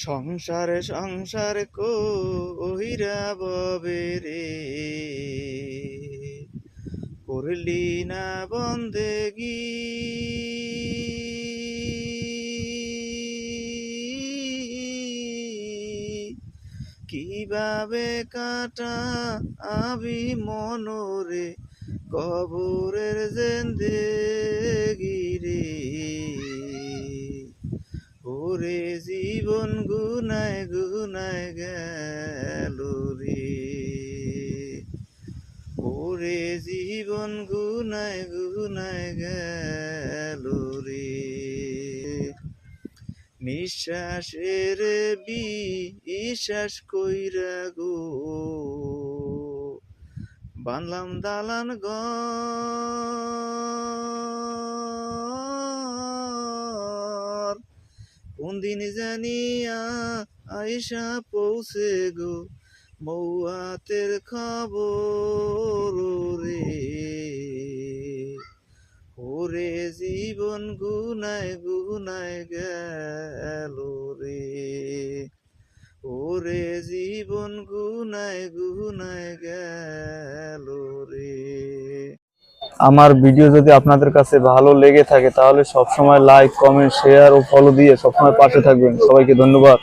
সংসারে সংসার কইরা ববে রে, করলি না বন্দেগি। কিভাবে কাটা আবি মনরে কবরের জিন্দেগি রে। ওরে জীবন গুনায় গুনায় গেল রে, ওরে জীবন গুনায় গুনায় গেল রে। নিঃশ্বাসের বিশ্বাস কইরা গো বানলাম দালান ঘর। কোন দিন জানিয়া আইসা পৌঁছে গো মৌয়াতের খবর রে। ওরে জীবন গুনায় গুনায় গেল রে, ওরে জীবন গুনায় গুনায় গেল রে। আমার ভিডিও যদি আপনাদের কাছে ভালো লেগে থাকে তাহলে সবসময় লাইক, কমেন্ট, শেয়ার ও ফলো দিয়ে সবসময় পাশে থাকবেন। সবাইকে ধন্যবাদ।